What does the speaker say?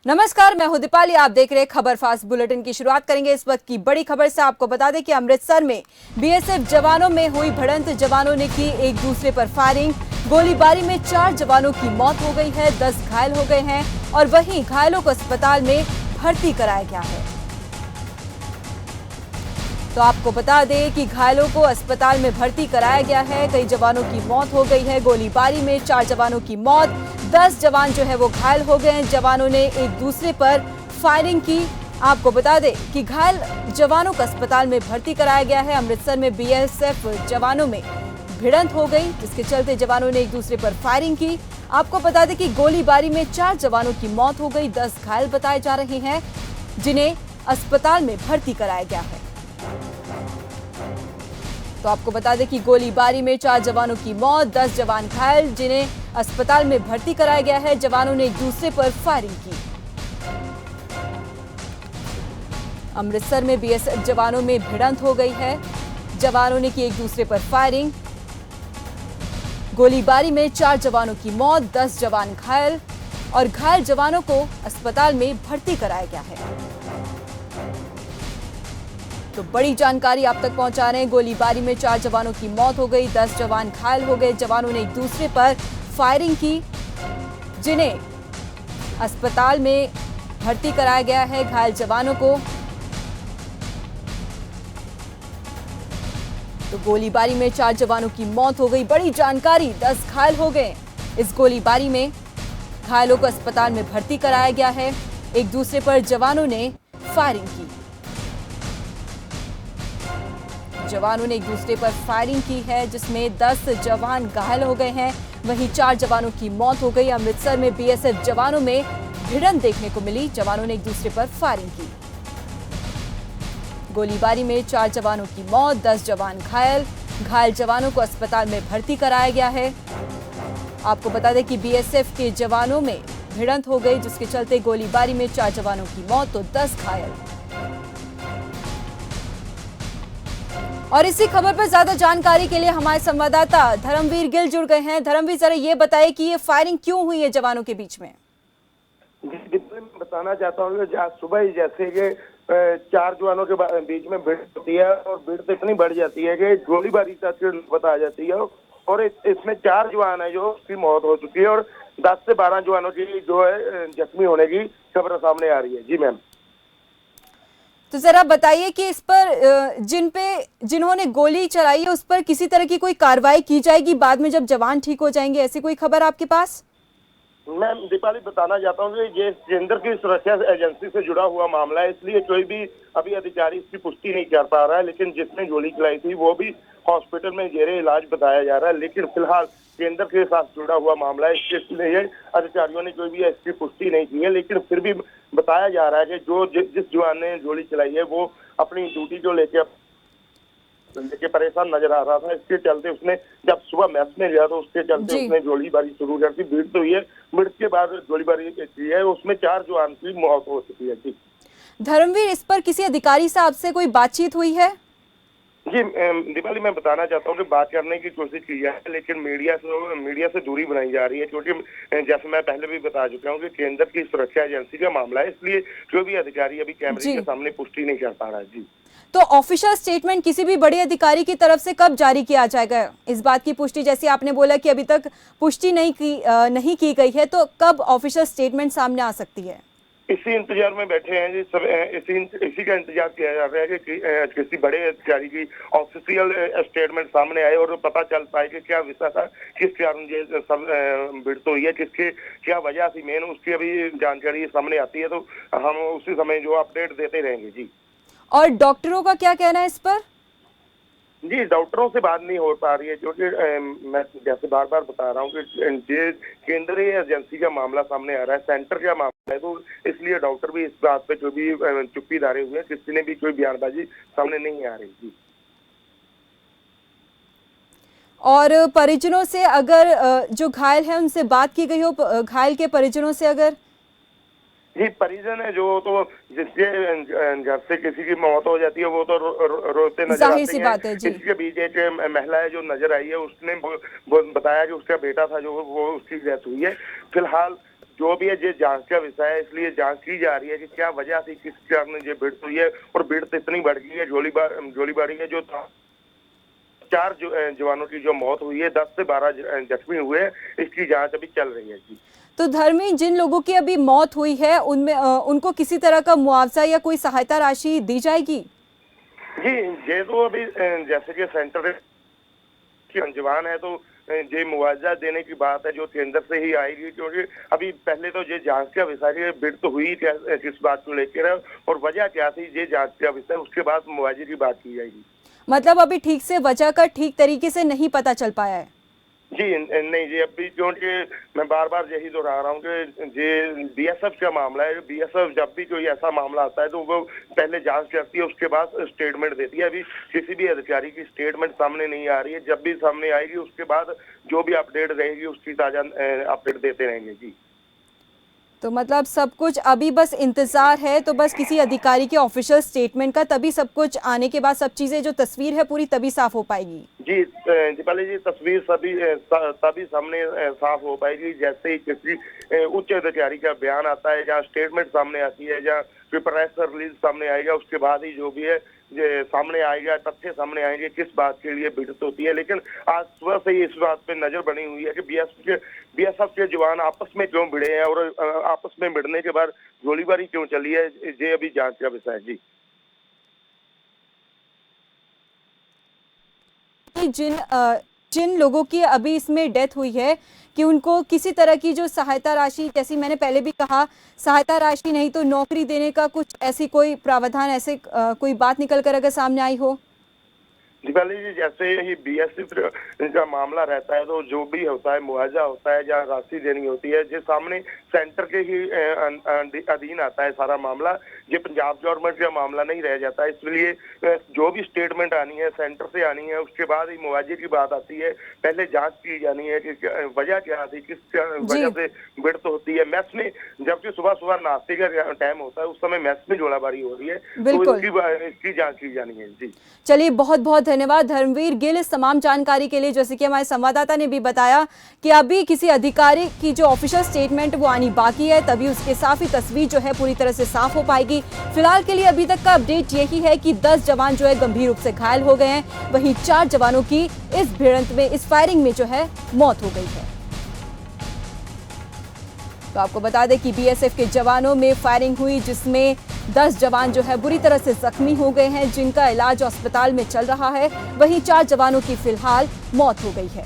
नमस्कार, मैं हूं दीपाली। आप देख रहे हैं खबर फास्ट बुलेटिन की शुरुआत करेंगे इस वक्त की बड़ी खबर से। आपको बता दें कि अमृतसर में बीएसएफ जवानों में हुई भिड़ंत। जवानों ने की एक दूसरे पर फायरिंग। गोलीबारी में 4 जवानों की मौत हो गई है, 10 घायल हो गए हैं और वहीं घायलों को अस्पताल में भर्ती कराया गया है। तो आपको बता दें कि घायलों को अस्पताल में भर्ती कराया गया है। कई जवानों की मौत हो गई है। गोलीबारी में 4 जवानों की मौत, 10 जवान जो है वो घायल हो गए हैं। जवानों ने एक दूसरे पर फायरिंग की। आपको बता दें कि घायल जवानों को अस्पताल में भर्ती कराया गया है। अमृतसर में बीएसएफ जवानों में भिड़ंत हो गई, जिसके चलते जवानों ने एक दूसरे पर फायरिंग की। आपको बता दें कि गोलीबारी में 4 जवानों की मौत हो गई, 10 घायल बताए जा रहे हैं, जिन्हें अस्पताल में भर्ती कराया गया है। तो आपको बता दें कि गोलीबारी में 4 जवानों की मौत, 10 जवान घायल, जिन्हें अस्पताल में भर्ती कराया गया है। जवानों ने एक दूसरे पर फायरिंग की। अमृतसर में बीएसएफ जवानों में भिड़ंत हो गई है। जवानों ने की एक दूसरे पर फायरिंग। गोलीबारी में 4 जवानों की मौत, 10 जवान घायल और घायल जवानों को अस्पताल में भर्ती कराया गया है। तो बड़ी जानकारी आप तक पहुंचा रहे हैं। गोलीबारी में 4 जवानों की मौत हो गई, 10 जवान घायल हो गए। जवानों ने एक दूसरे पर फायरिंग की, जिन्हें अस्पताल में भर्ती कराया गया है। घायल जवानों को तो गोलीबारी में 4 जवानों की मौत हो गई। बड़ी जानकारी, 10 घायल हो गए। इस गोलीबारी में घायलों को अस्पताल में भर्ती कराया गया है। एक दूसरे पर जवानों ने फायरिंग की। जवानों ने एक दूसरे पर फायरिंग की है, जिसमें 10 जवान घायल हो गए हैं, वहीं 4 जवानों की मौत हो गई। अमृतसर में बीएसएफ जवानों में भिड़ंत देखने को मिली। जवानों ने एक दूसरे पर फायरिंग की। गोलीबारी में 4 जवानों की मौत, 10 जवान घायल। घायल जवानों को अस्पताल में भर्ती कराया गया है। आपको बता दें कि बीएसएफ के जवानों में भिड़ंत हो गई, जिसके चलते गोलीबारी में 4 जवानों की मौत तो 10 घायल। और इसी खबर पर ज्यादा जानकारी के लिए हमारे संवाददाता धर्मवीर गिल जुड़ गए हैं। धर्मवीर, जरा ये बताइए कि ये फायरिंग क्यों हुई है जवानों के बीच में? मैं बताना चाहता हूँ कि आज सुबह ही जैसे कि 4 जवानों के बीच में भीड़ होती है और भीड़ तो इतनी बढ़ जाती है कि गोलीबारी तक बता जाती है और इसमें 4 जवान है जो उसकी मौत हो चुकी है और 10 से 12 जवानों की जो है जख्मी होने की खबर सामने आ रही है। जी मैम, तो जरा बताइए कि इस पर जिन्होंने गोली चलाई है उस पर किसी तरह की कोई कार्रवाई की जाएगी बाद में जब जवान ठीक हो जाएंगे, ऐसी कोई खबर आपके पास? मैं दीपाली बताना चाहता हूँ कि ये केंद्र की सुरक्षा एजेंसी से जुड़ा हुआ मामला है, इसलिए कोई भी अभी अधिकारी इसकी पुष्टि नहीं कर पा रहा है। लेकिन जिसने गोली चलाई थी वो भी हॉस्पिटल में जेरे इलाज बताया जा रहा है। लेकिन फिलहाल केंद्र के साथ जुड़ा हुआ मामला है, इसलिए अधिकारियों ने कोई भी इसकी पुष्टि नहीं की है। लेकिन फिर भी बताया जा रहा है कि जिस जवान ने गोली चलाई है वो अपनी ड्यूटी को लेके परेशान नजर आ रहा था। इसके चलते उसने जब सुबह मैच में गया तो उसके चलते उसने गोलीबारी शुरू कर दी। भीड़ तो हुई है, भीड़ के बाद गोलीबारी की है, उसमें 4 जवान की मौत हो चुकी है। धर्मवीर, इस पर किसी अधिकारी साहब से कोई बातचीत हुई है? जी दीपाली, मैं बताना चाहता हूँ कि बात करने की कोशिश की है, लेकिन मीडिया से दूरी बनाई जा रही है, क्योंकि जैसे मैं पहले भी बता चुका हूँ कि केंद्र की सुरक्षा एजेंसी का मामला है, इसलिए कोई भी अधिकारी अभी कैमरे के सामने पुष्टि नहीं कर पा रहा है। जी, तो ऑफिशियल स्टेटमेंट किसी भी बड़े अधिकारी की तरफ से कब जारी किया जाएगा? इस बात की पुष्टि, जैसे आपने बोला कि अभी तक पुष्टि नहीं की गई है, तो कब ऑफिशियल स्टेटमेंट सामने आ सकती है? इसी इंतजार में बैठे हैं जी सब। इसी का इंतजार किया जा रहा है कि किसी बड़े अधिकारी की ऑफिशियल स्टेटमेंट सामने आए और पता चल पाए कि क्या विषय था, किस कारण ये सब भीड़ तो हुई है, किसके क्या वजह थी मेन, उसकी अभी जानकारी सामने आती है तो हम उसी समय जो अपडेट देते रहेंगे। जी, और डॉक्टरों का क्या कहना है इस पर? जी, डॉक्टरों से बात नहीं हो पा रही है, क्योंकि मैं जैसे बार बार बता रहा हूँ कि ये केंद्रीय एजेंसी का मामला सामने आ रहा है, सेंटर का मामला है, तो इसलिए डॉक्टर भी इस बात पे जो भी चुप्पी धारे हुए हैं, किसी ने भी कोई बयानबाजी सामने नहीं आ रही। जी, और परिजनों से अगर जो घायल है उनसे बात की गई हो, घायल के परिजनों से अगर? जी, परिजन है जो तो जिसके घर से किसी की मौत हो जाती है वो तो रोते नजर आते हैं। इसके बीच एक महिला है जो नजर आई है, उसने बताया कि उसका बेटा था जो वो उसकी डेथ हुई है। फिलहाल जो भी है ये जांच का विषय है, इसलिए जांच की जा रही है कि क्या वजह थी, किस कारण ये भिड़ंत हुई है। और भिड़ंत इतनी बढ़ गई है गोलीबारी में, जो 4 जवानों की जो मौत हुई है, 10 से 12 जख्मी हुए हैं। इसकी जांच अभी चल रही है जी। तो धर्मी, जिन लोगों की अभी मौत हुई है उनमें उनको किसी तरह का मुआवजा या कोई सहायता राशि दी जाएगी? जी, ये तो अभी जैसे कि सेंटर की जवान है, तो ये मुआवजा देने की बात है जो केंद्र से ही आएगी, क्योंकि अभी पहले तो ये जांच का विषय है, भिड़ंत तो हुई किस बात को लेकर और वजह क्या थी, ये जांच का विषय, उसके बाद मुआवजे की बात की जाएगी। मतलब अभी ठीक से वजह का ठीक तरीके से नहीं पता चल पाया है? जी नहीं जी, अभी क्योंकि मैं बार बार यही दोहरा रहा हूँ कि ये बीएसएफ का मामला है। बीएसएफ जब भी कोई ऐसा मामला आता है तो वो पहले जांच करती है, उसके बाद स्टेटमेंट देती है। अभी किसी भी अधिकारी की स्टेटमेंट सामने नहीं आ रही है। जब भी सामने आएगी उसके बाद जो भी अपडेट रहेगी उसकी ताजा अपडेट देते रहेंगे जी। तो मतलब सब कुछ अभी बस इंतजार है, तो बस किसी अधिकारी के ऑफिशियल स्टेटमेंट का, तभी सब कुछ आने के बाद सब चीजें जो तस्वीर है पूरी तभी साफ हो पाएगी। जी दीपाली जी, तस्वीर तभी सामने साफ हो पाएगी जैसे ही किसी उच्च अधिकारी का बयान आता है, जहाँ स्टेटमेंट सामने आती है, जहाँ प्रेस रिलीज सामने आएगा, उसके बाद ही जो भी है ये सामने आएगा, तथ्य सामने आएंगे किस बात के लिए भिड़ंत होती है। लेकिन आज सुबह से ही इस बात पे नजर बनी हुई है कि बीएसएफ के जवान आपस में क्यों भिड़े हैं और आपस में भिड़ने के बाद गोलीबारी क्यों चली है, ये अभी जांच का विषय है जी। जिन लोगों की अभी इसमें डेथ हुई है कि उनको किसी तरह की जो सहायता राशि, जैसी मैंने पहले भी कहा, सहायता राशि नहीं तो नौकरी देने का कुछ ऐसी कोई प्रावधान, ऐसे कोई बात निकल कर अगर सामने आई हो? दीपाली जी, जैसे ही बीएसएफ का मामला रहता है तो जो भी होता है, मुआवजा होता है, जहाँ राशि देनी होती है, जो सामने सेंटर के ही अधीन आता है सारा मामला। ये पंजाब गवर्नमेंट का मामला नहीं रह जाता, इसलिए जो भी स्टेटमेंट आनी है सेंटर से आनी है, उसके बाद ही मुआवजे की बात आती है। पहले जांच की जानी है कि वजह क्या थी, किस वजह से भिड़ंत होती है। मैस में जबकि सुबह सुबह नाश्ते का टाइम होता है, उस समय मैस में गोलाबारी हो रही है, तो इसकी जाँच की जानी है जी। चलिए, बहुत बहुत धन्यवाद धर्मवीर गिल इस तमाम जानकारी के लिए। जैसे कि हमारे संवाददाता ने भी बताया कि अभी किसी अधिकारी की जो ऑफिशियल स्टेटमेंट वो आनी बाकी है, तभी उसके साथ ही तस्वीर जो है पूरी तरह से साफ हो पाएगी। फिलहाल के लिए अभी तक का अपडेट यही है कि 10 जवान जो है गंभीर रूप से घायल हो गए हैं, वहीं 4 जवानों की इस भिड़ंत में, इस फायरिंग में जो है मौत हो गई है। तो आपको बता दें कि बीएसएफ के जवानों में फायरिंग हुई, जिसमें 10 जवान जो है बुरी तरह से जख्मी हो गए हैं, जिनका इलाज अस्पताल में चल रहा है। वहीं 4 जवानों की फिलहाल मौत हो गई है।